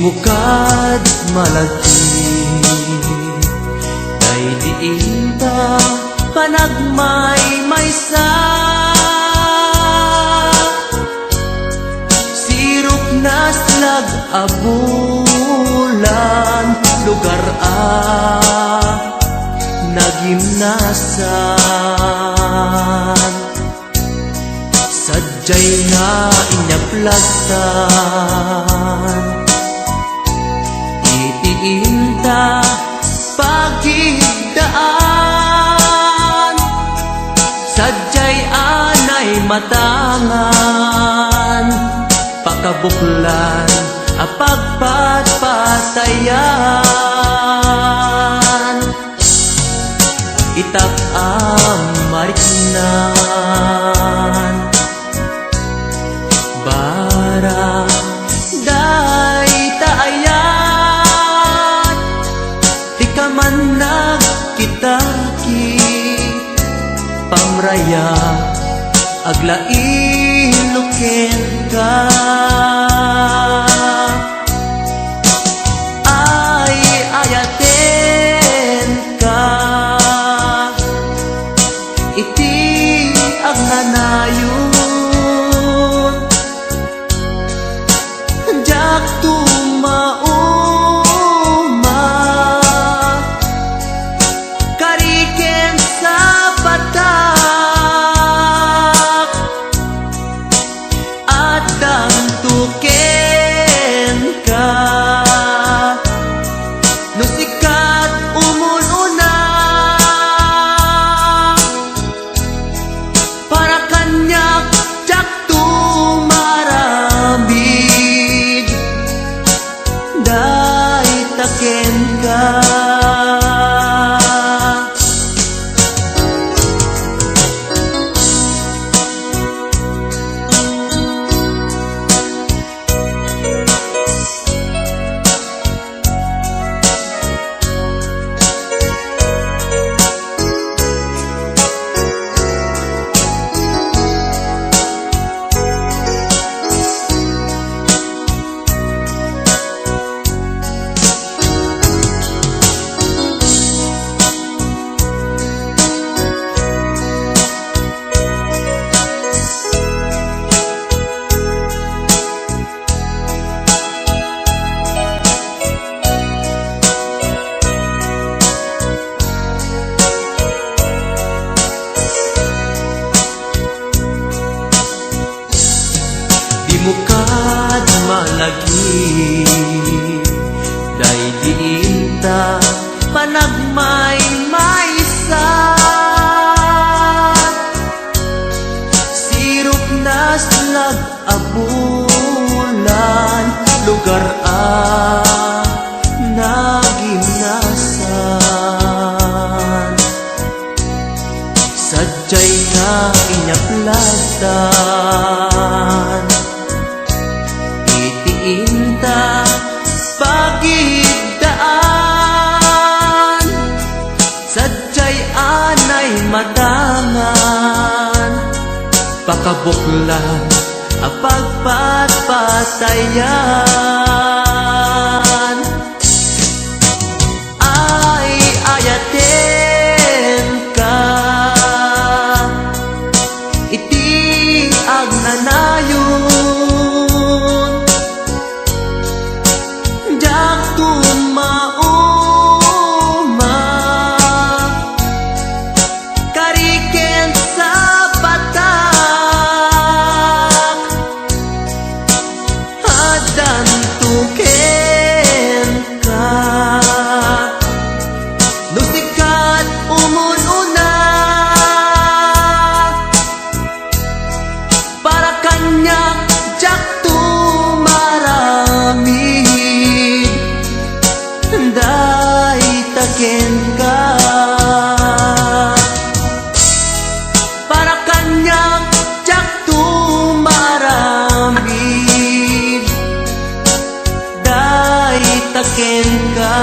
mukad malagi kay diin ta panagmaymaysa. Sirop nas lag-abulan lugar nagimnasan. Sadyay nga inyaplagtan itiinta pagigdaan. Sadyay anay matangan pakabuklan apagpatpatayan. Itak amariknan bara day taayat di ka man nagkitaki pamraya aglailuken ka. Ay ayaten ka iti agnanayon jak tumauma kariken sa patak at damtuken ka no sikat umununa para kanyak jak tumaramid day taken ka. Mukad malagi day diin ta panagmaymaysa. Sirop nas lag-abulan lugar nagimnasan. Sadyay nga inyaplagtan itiinta pagigdaan. Sadyay anay matangan pakabuklan apagpatpatayan. Ay ayaten ka iti agnanayon jak tumauma kariken sa patak adan tuken ka no sikat umununa para kanyak jak tumaramid day taken ka. Para kanyak jak tumaramid day taken ka.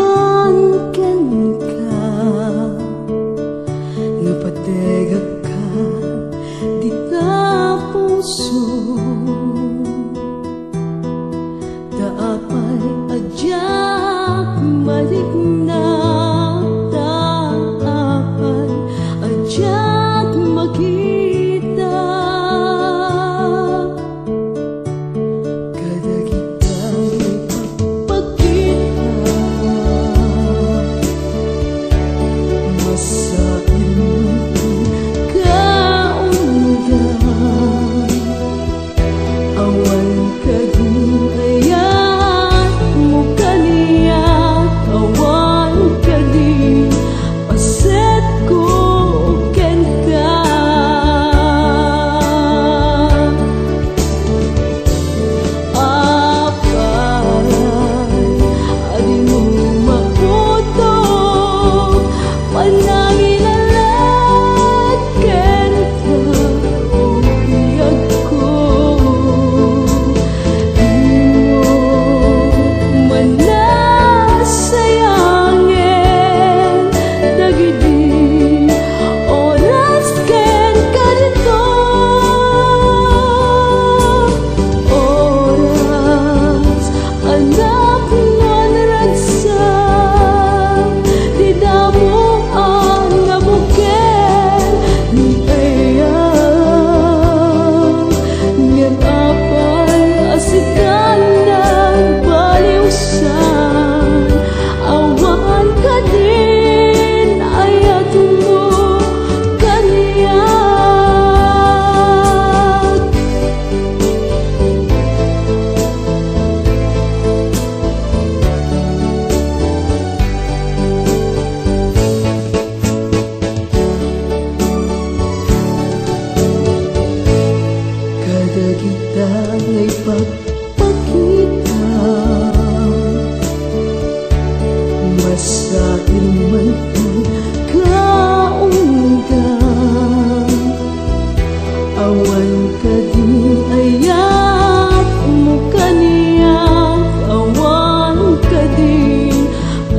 Nagmangkan ka, napadegak ka, di na puso. Taapay adyak maligna, taapay adyak makita. Kada kita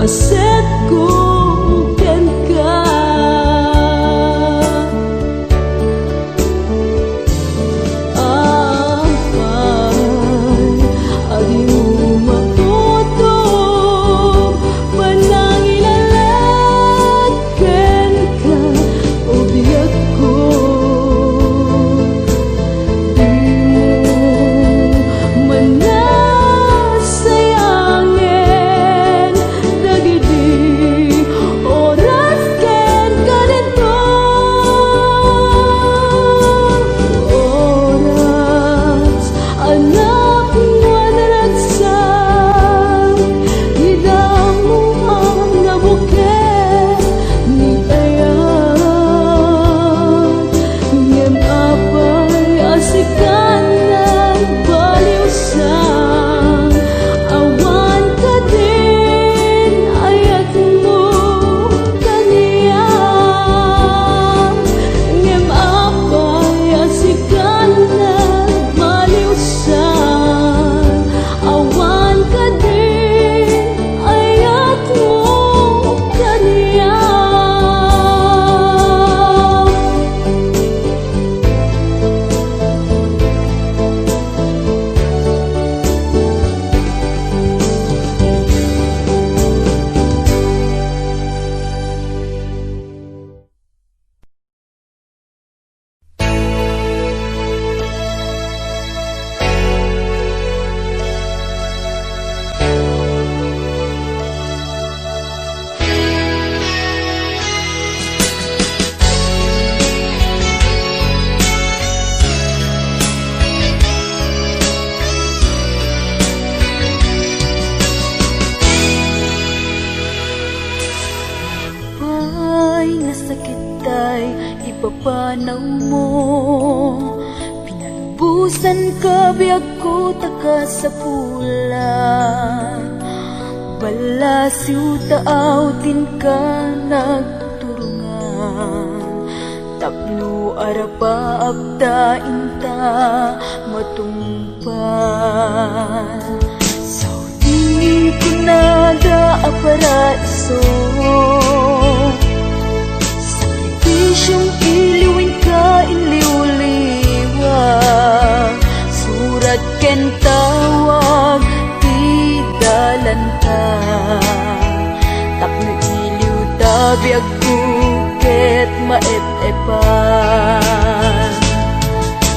aset ko ken ka. Adi mo matuto manangilalag ken ka o biyag ko. Di mo manasayangin dagiti oras ken ka dito. Oras anak mo naragsak, idamo ang nabuket ni ayat. Ngem apay asikan ng baliwsan, awan ka din ayat mo kaniya. Ngem apay asikan ng baliwsan, awan ka din ayat mo kaniya. Ay, nasakit ay ipapanaw mo. Pinalubusan ka, biyag ko taka sa pula. Balasiw taaw din ka nagturungan. Tapno arapa abda inta matumpan. Saudi kunada aparaiso, sakripisyong iliwin ka inliw-liwa. Surat ken tawag ti dalanta, tapno iliw tabiyag ko ket maep-epan.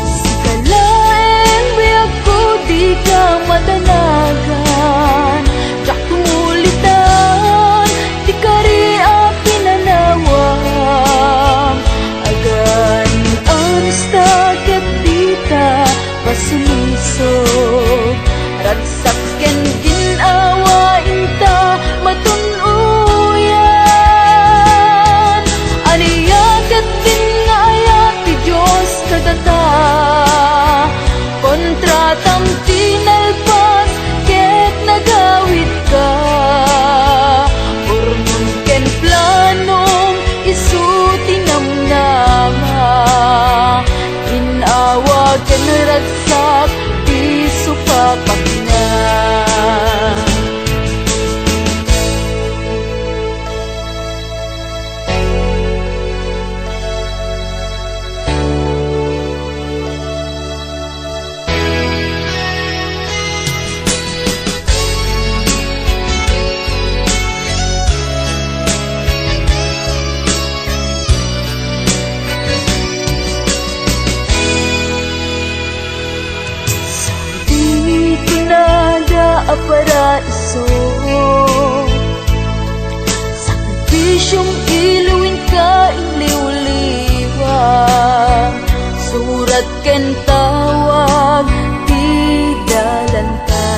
Sikalaen biyag ko di ka madanagan, jak tumulitan di kari a pinanawam. Agan ansta ket dita pasulisog, ragsak ken ginawa inta matunuyan. Aniya ket din nga ayat ti Diyos kadata, kontratam tinalpas ket nagawid ka. Urnon ken planong isu tinamnama, ginawa ken ragsak ti supapak na. Aparaiso, sakripisyong iluwin ka inliw-liwa. Surat ken tawag ti dalanta,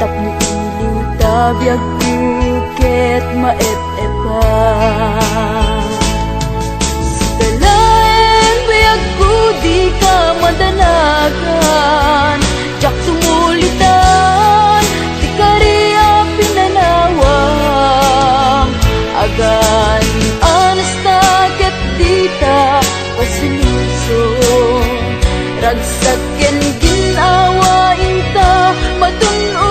tapno iliw tabiyag ko ket maep-epan. Sikalaen biyag ko di ka madanagan, jak tumulitan di kari a pinanawang. Agan anasta ket dita pasilusong, ragsak ken ginawa inta matunuyan.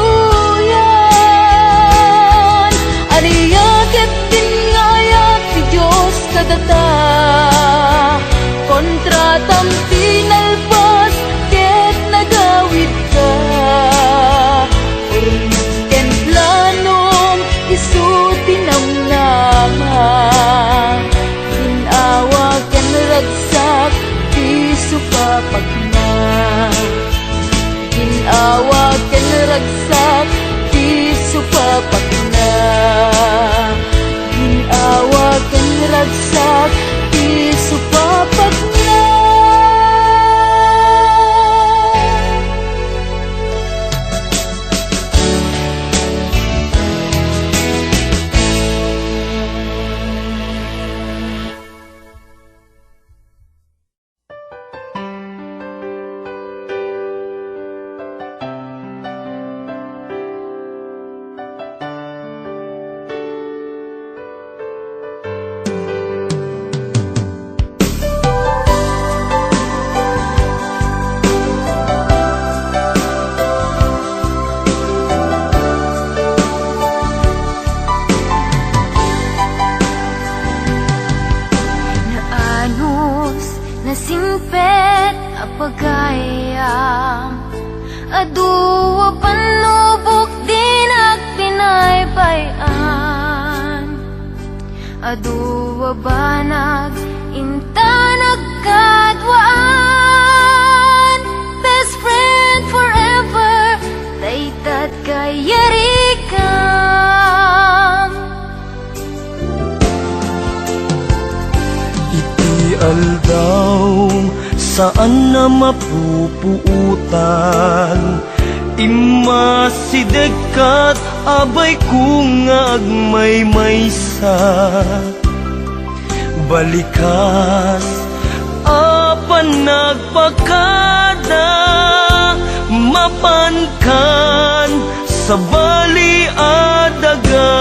ragsak ti supapak na. Nasimpet apagayam Aduwa panubok din at pinaybayan Aduwa banag inta nagkadwaan Best friend forever Daytat kayarikam Aldaw, saan na mapupuutan? Imasidag kat abay kung agmay-maysa. Balikas, apan nagpakada, mapankan sa bali adaga.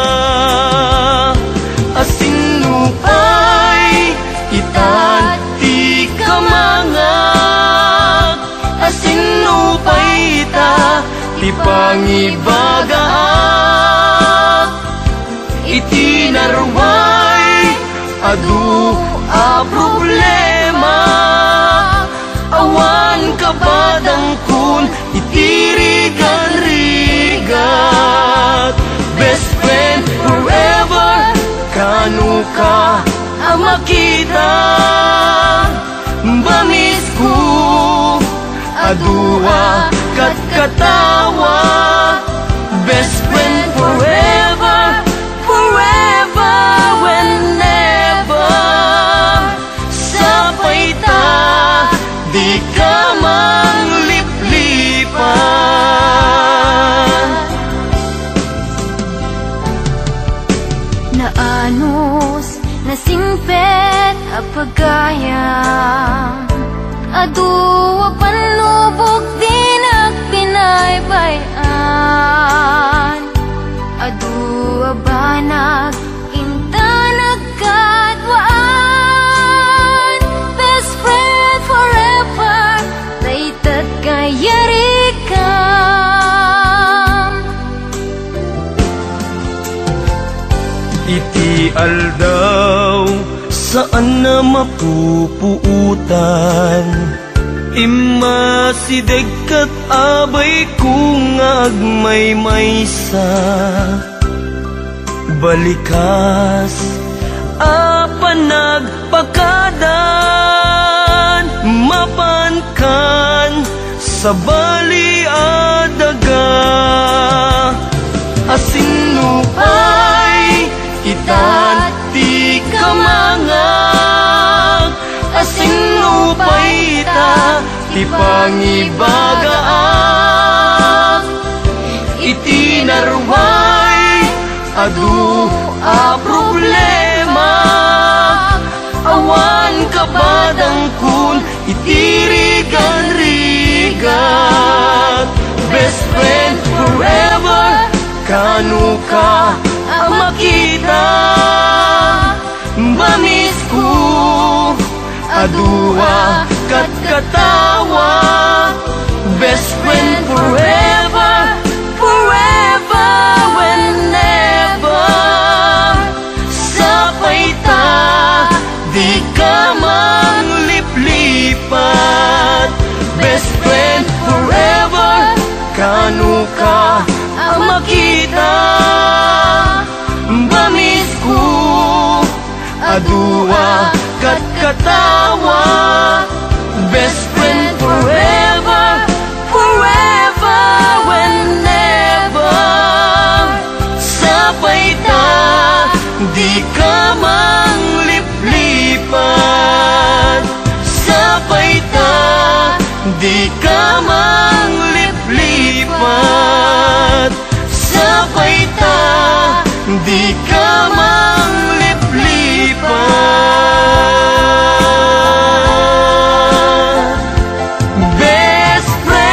Asinupay, itati kamangak asinupay ita ti pangibagaak iti narway adu a problema awan kabadang kun iti rigan-rigat best friend forever kanu ka makita bamis ko adua kat katawa best friend forever forever whenever sapay ta di ka mangliplipan Naanos Nasimpet apagayam Aduwa panlubok din at pinaybayan Aduwa banag inta nagkadwaan Best friend forever Daytat kayarikam Iti aldaw, saan na mapupuutan? Imasidag kat abay kung agmay-maysa. Balikas, apan nagpakadan, mapankan sa bali adaga. Asinupay, itati kamangag asinupay ita ti pangibagaak iti narway adu a problema awan kabadang kun iti rigan-rigat best friend forever kanu ka makita bamis ko adua kat katawa best friend forever forever whenever sapay ta di ka mangliplipat best friend forever kanu ka makita bamis ko adua kat katawa best friend forever forever whenever sapay ta di ka mangliplipat di ka mangliplipat. Sabay ta, di ka mangliplipat. Best friend.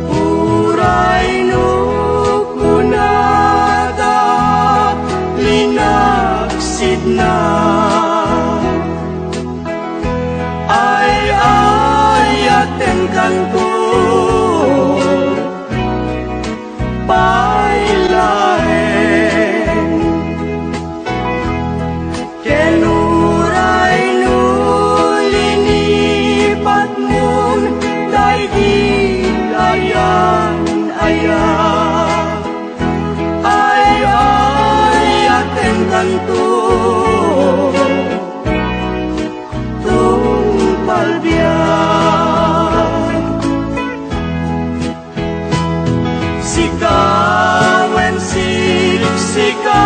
Uray no kunada linaksid na ay ayaten kanto bailaen kenuray no linipat mun daigig ayan ay ayaten kanto tumpal biyan sigawen siksikat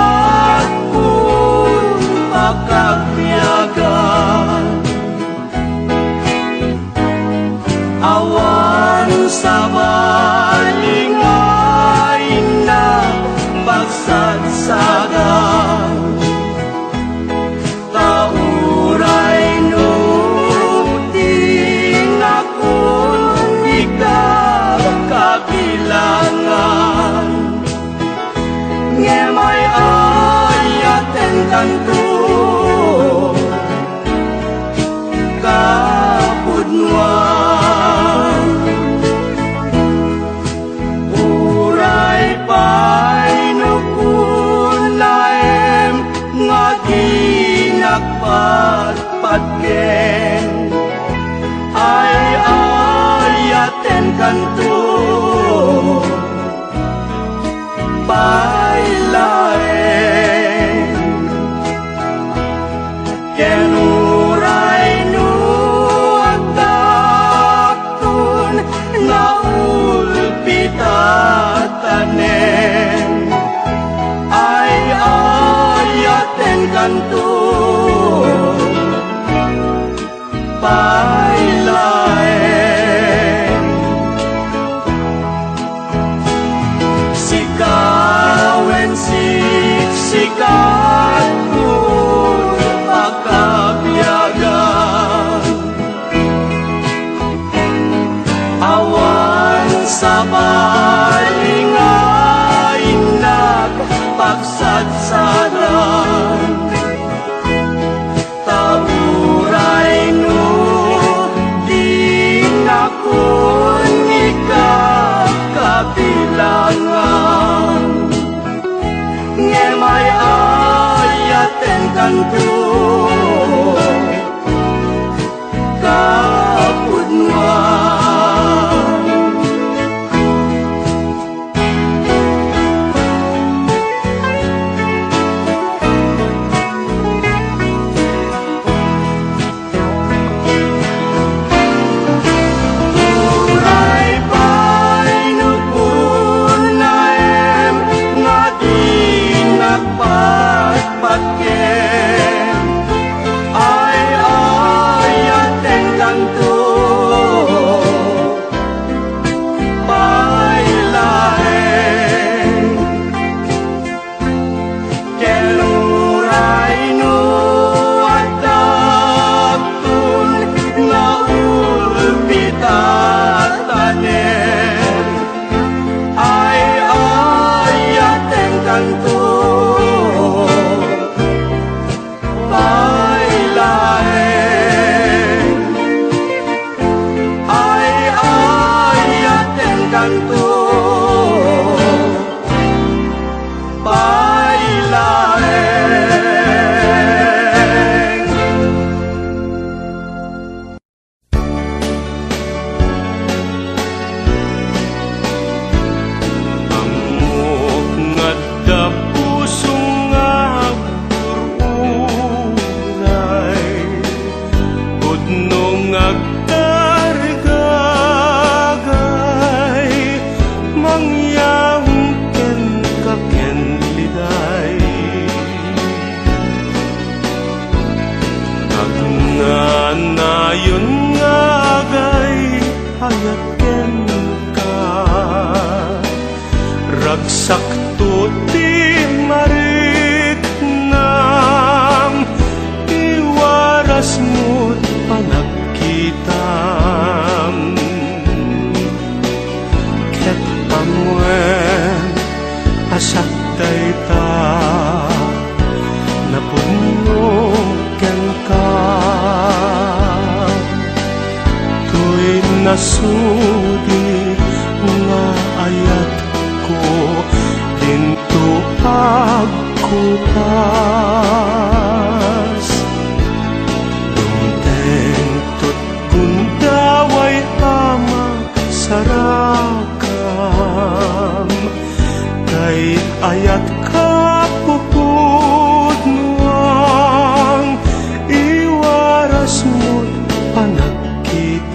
pun pakagbiagan awan sa balingain na pagsagsagan tauray no tinakon ikakabilangan ngemay ayaten kanto kapudnuan uray pay no kunlaem nga ginagpatpatgen ay ayaten kanto bailaen kenuray no agdaktun na ulpitatanen ay ayaten kanto bailaen sigawen siksikat pun pagkabiyagan awan sa balingain nagpagsagsagan tauray no dinakon ikakabilangan ngemay ayaten kanto kapudnuan uray pay no kunlaem nga dinagpatpatgen ti mariknam iwaras mo't panagkitam ket amwen asak dayta napuno ken ka tuy nasudi nga ayat ko dinto agkupas dumteng tut gundaway ama sarakam kay ayat ka pupudnuang iwaras mo't panagkitam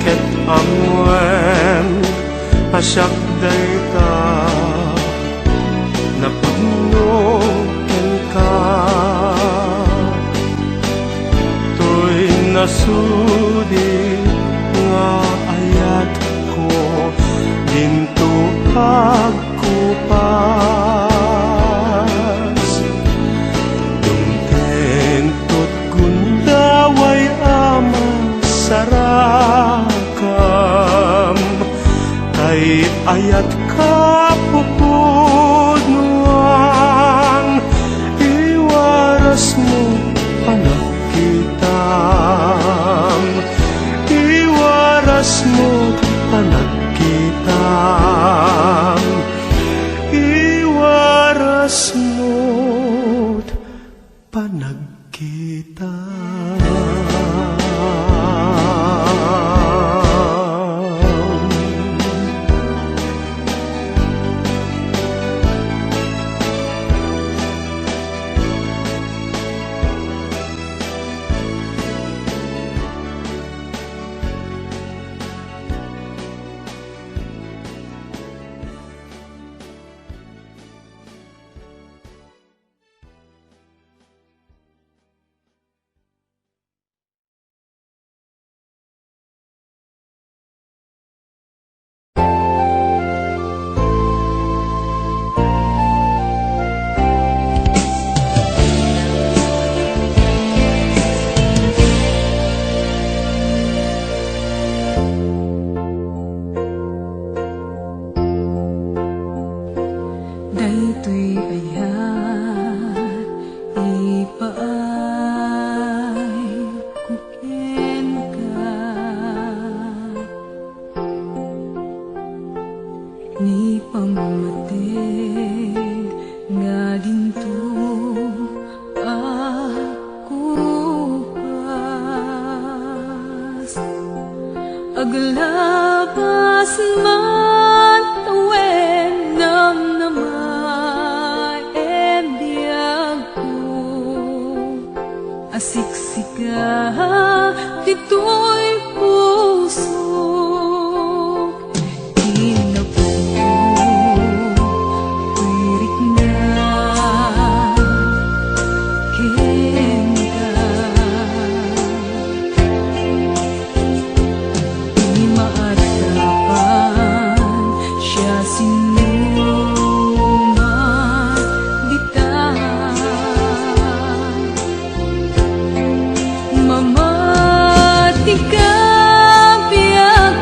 ket amwen asak dayta napuno ken ka tuy nasudi nga ayat ko dinto agkupas dumteng tut gundaway ama sarakam kay ayat ka pupudnuang iwaras mo panagkitam iwaras mo panagkitam iwaras mo panagkitam. Daytoy ayat ipaay kuken ka ni pamamateg nga dinto akupas aglabas man tawen nam namay asiksika dito'y puso inapuwirik na kenda di maarapan siya sinuman dita mamati ka biyak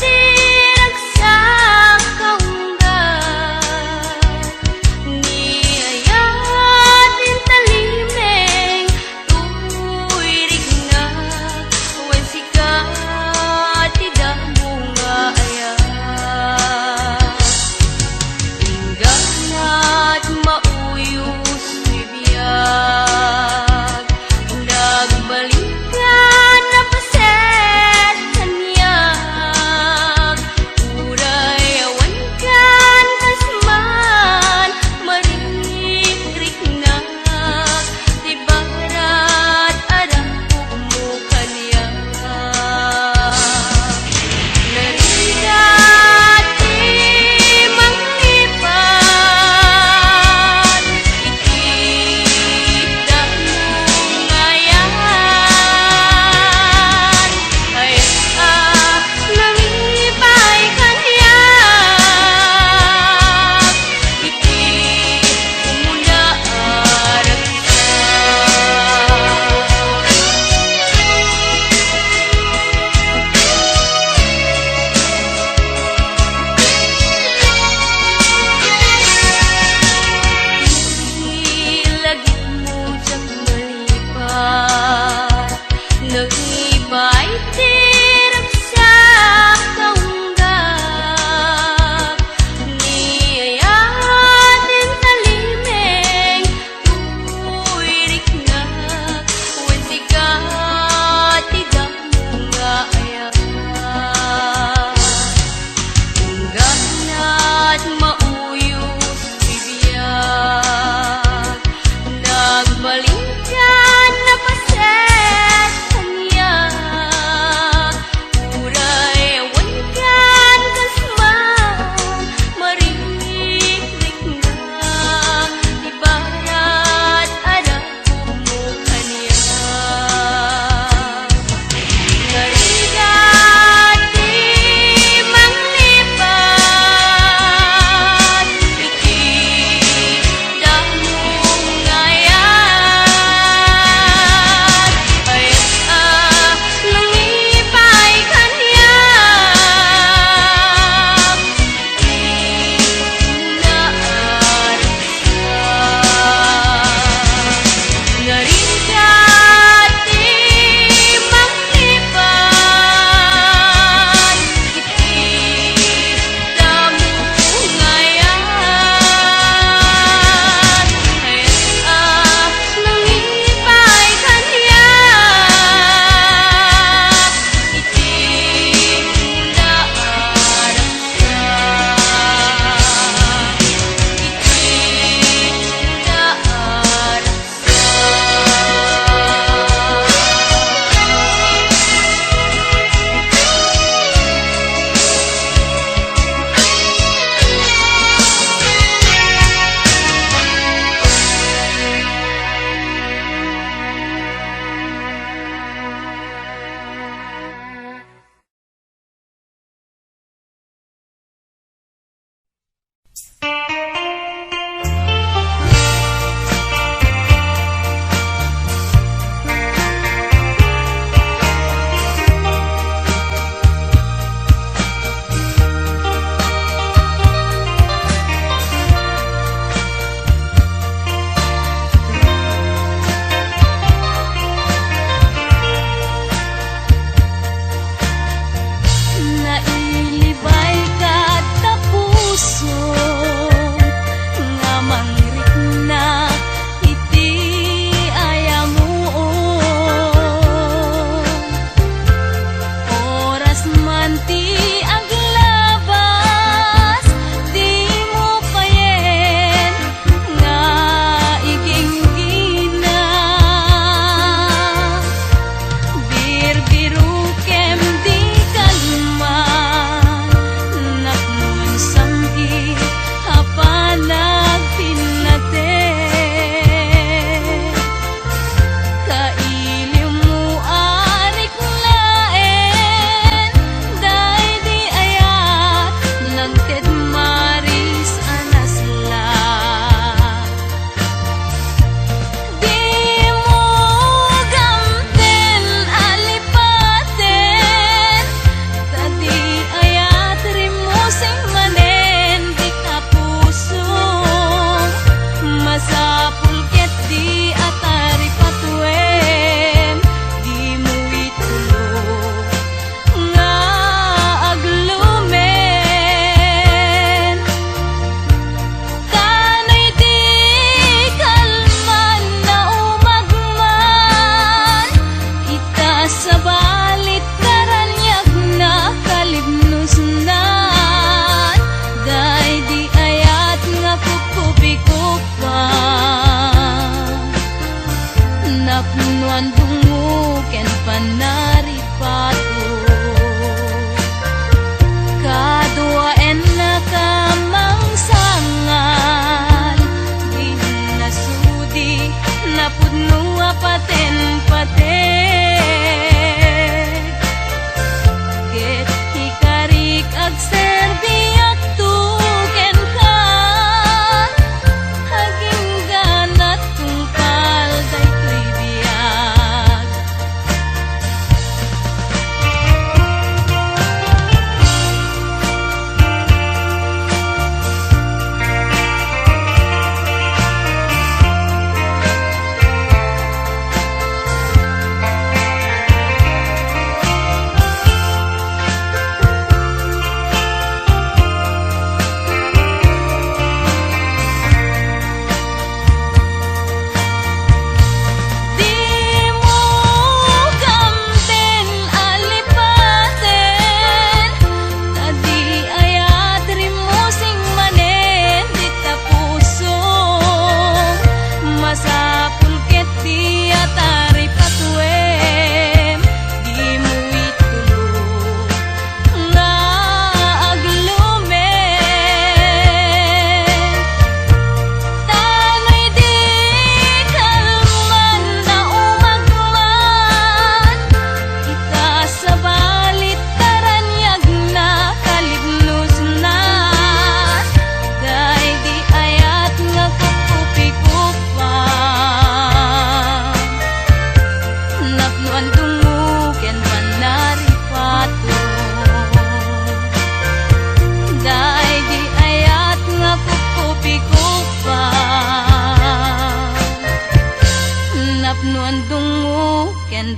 tirag sa kaunggan niayatin talimeng tuwirig nga wen sikat tidak bunga ayat ingganat mauyos bibiyag nagbalikan na paset kanya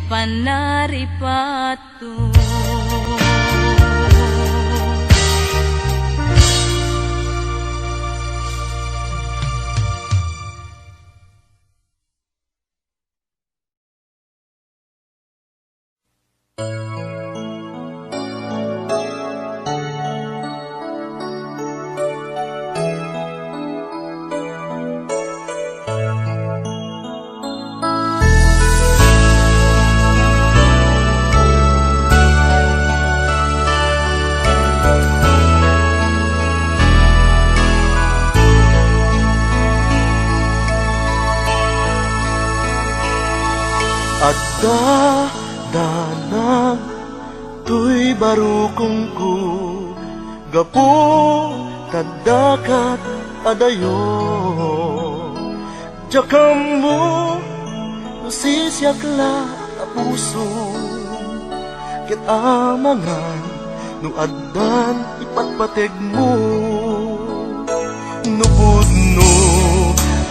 panaripato. Adda danang tuy barukong ko gapu tadakat adayo jakam mo sisyakla a puso ket amangan no addan ipatpateg mo nupudno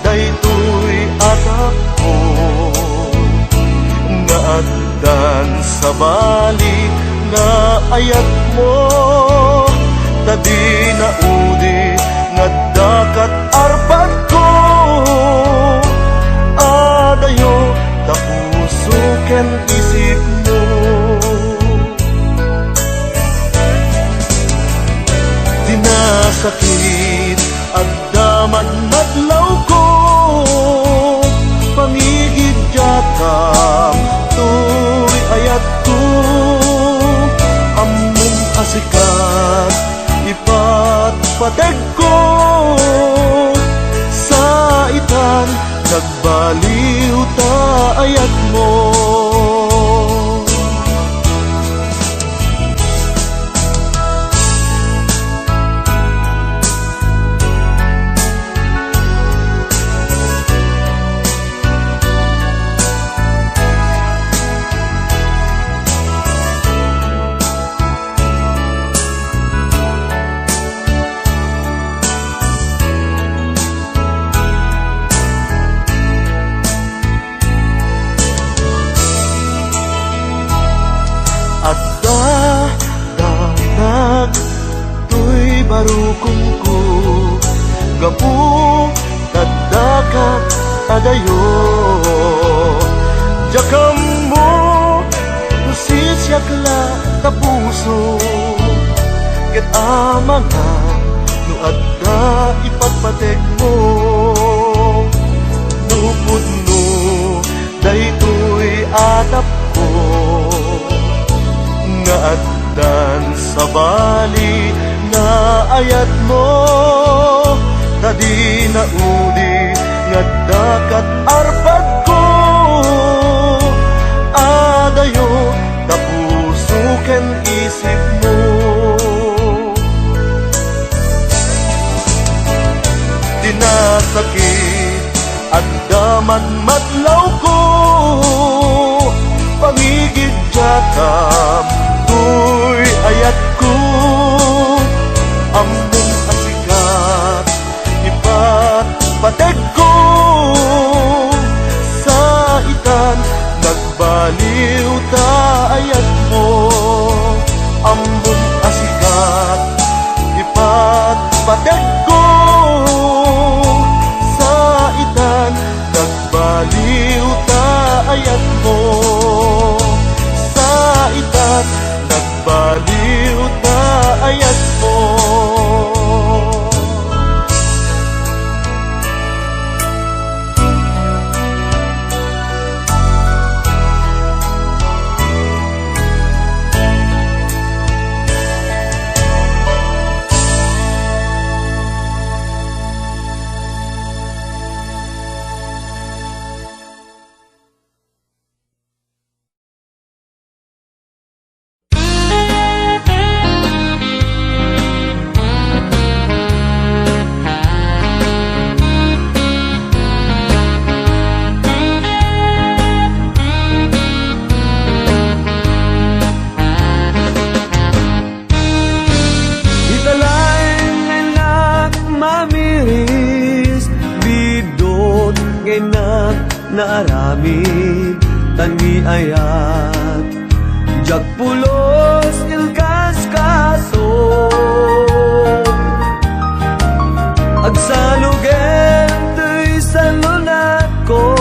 daytoy atak ko addan sa bali nga ayat mo tadi na udi nga dakat arpan ko adayo tapuso ken isip mo dinasakit addaman madlaw ko pangigid jakam tuy ayat ko among asikat ipatpateg ko sa itan nagbaliw ta ayat mo barukong ko gapu tadakat adayo jakam mo sisyakla tapuso ket amangan no adda ipatpateg mo nupudno daytoy atap ko nga addan sa bali na ayat mo tadi na udi nga dakat arpad ko adayo tapuso ken isip mo dinasakit addaman madlaw ko pangigid jakam tuy ayat ko among asikat ipatpateg ko sa itan nagbaliw ta ayat mo among asikat ipatpateg ko sa itan nagbaliw ta ayat mo sa itan nagbaliw ta ayat mo taniayat jak pulos ilkas kaso agsalugen tuy salunat ko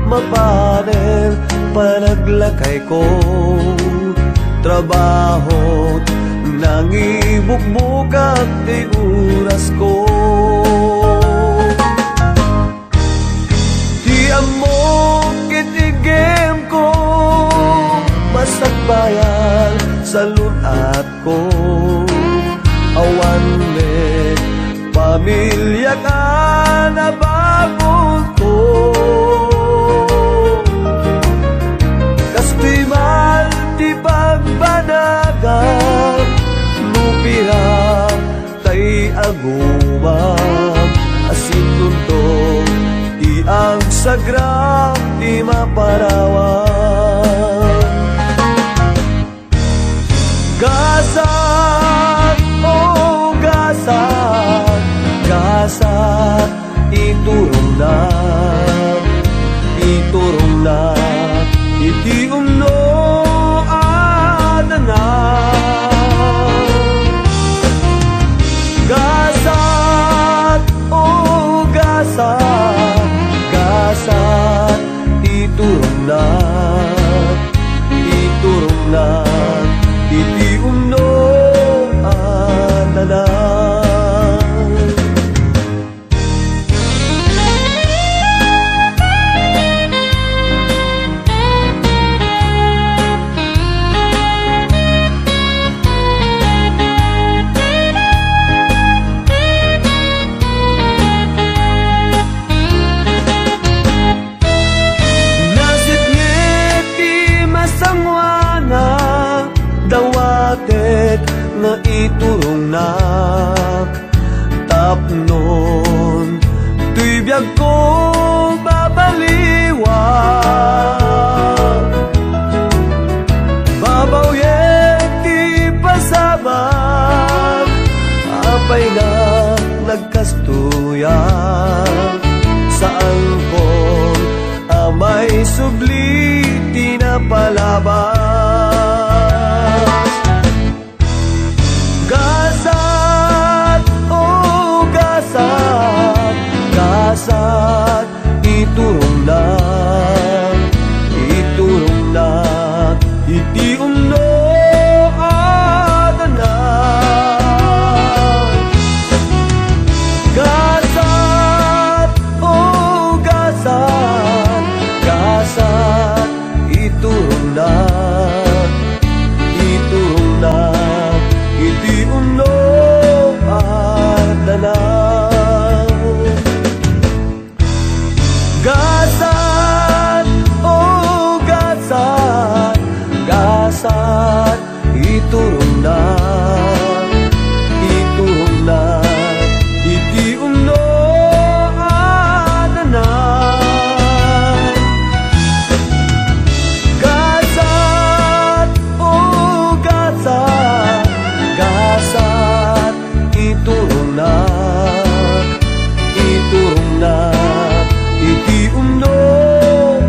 mapaner panaglakay ko trabaho nangibukbukak ti oras ko ti amo kitigem ko masakbayan sa lunat ko awan me pamilya ka na bagong ko kastimal ti pagbanagan lupira tay agumam asin tuntong ti ang sagrap ti maparawan gasat oh gasat gasat iturong na iti umno adana gasat oh gasat gasat iturong na iti umno adana nga iturong nak tapnon tuy biyag ko babaliwa babawyek ti pasabak apay na nagkastuya saan ko amay subli ti napalabas gasat, oh gasat, gasat, iturong na, iti umno adana. Gasat, oh gasat, gasat, iturong na, iti umno adana gasat oh gasat gasat iturong na iti umno adana gasat oh gasat gasat iturong na iti umno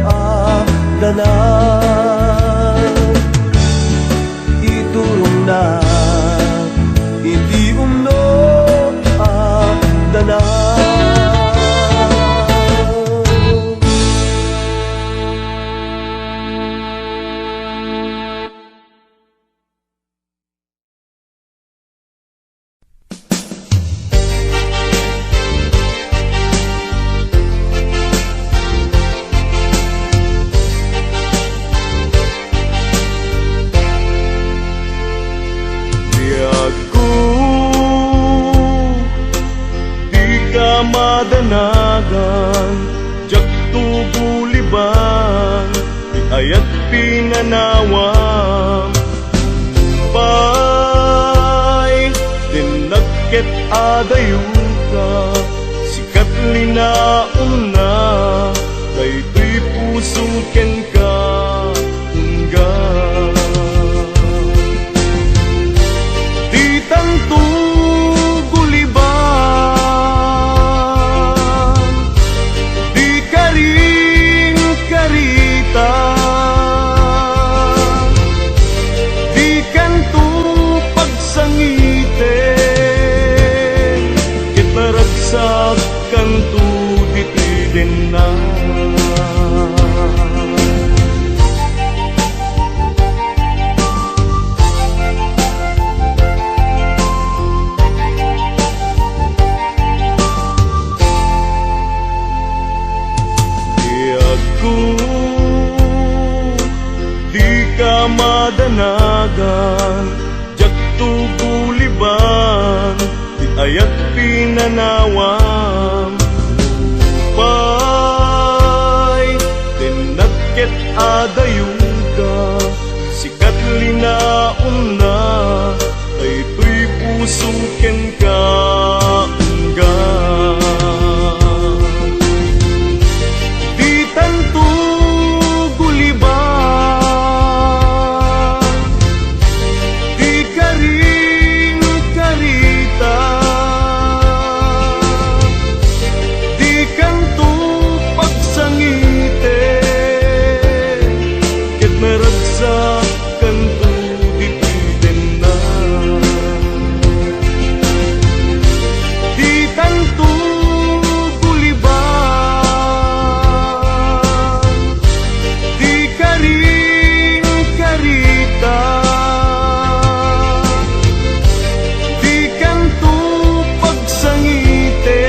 adana iturong na iti umno adana madanagan jak tubuliban di ayat pinanawam pay dinagket adayuka sikat linaon na daytoy pusong ken ka ungga di tanto guliban di karing karita kanawam Pay tinagket adayuga sikat linaon na ay tuy puso ken ka ungga di tanto guliba di karing karita di kanto pagsangite ket naragsa kanto dipiden na di tanto guliba di karing karita di kanto pagsangite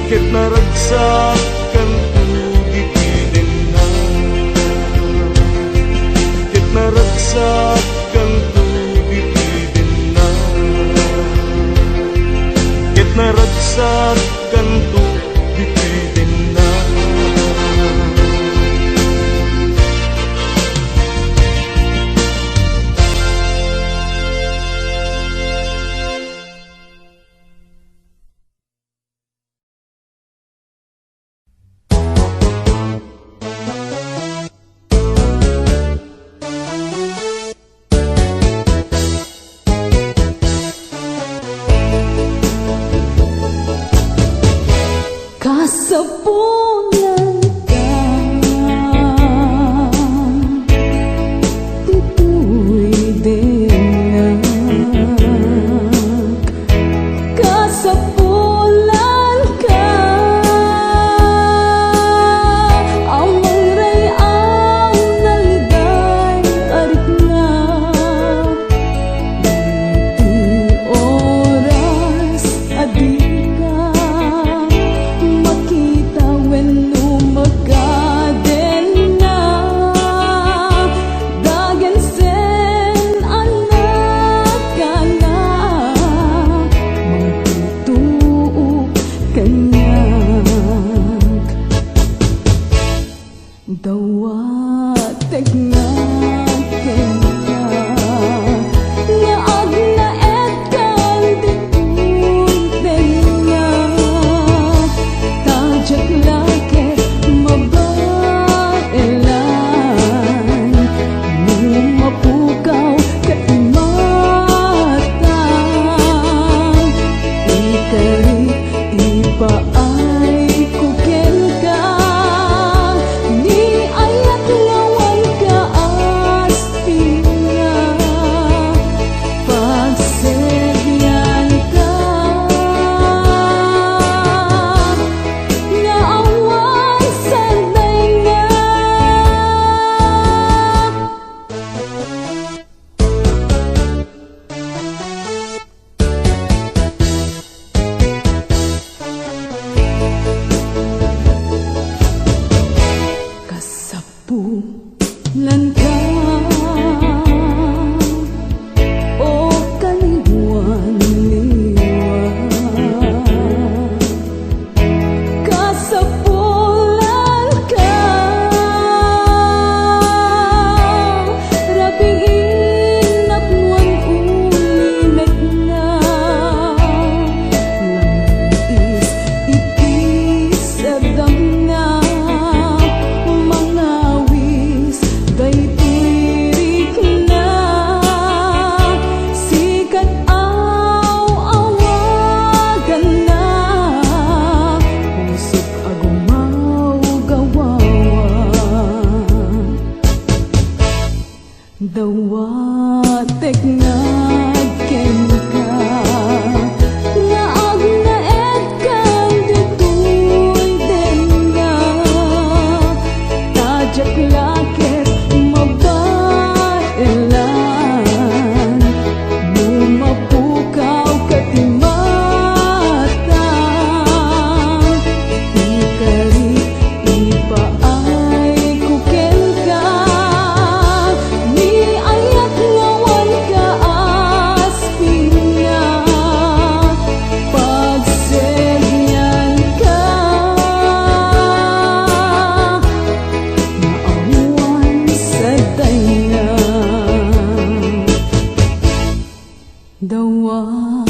ket naragsak kanto dipiden na ket naragsak kanto dipiden na ket naragsak kanto dipiden na dawa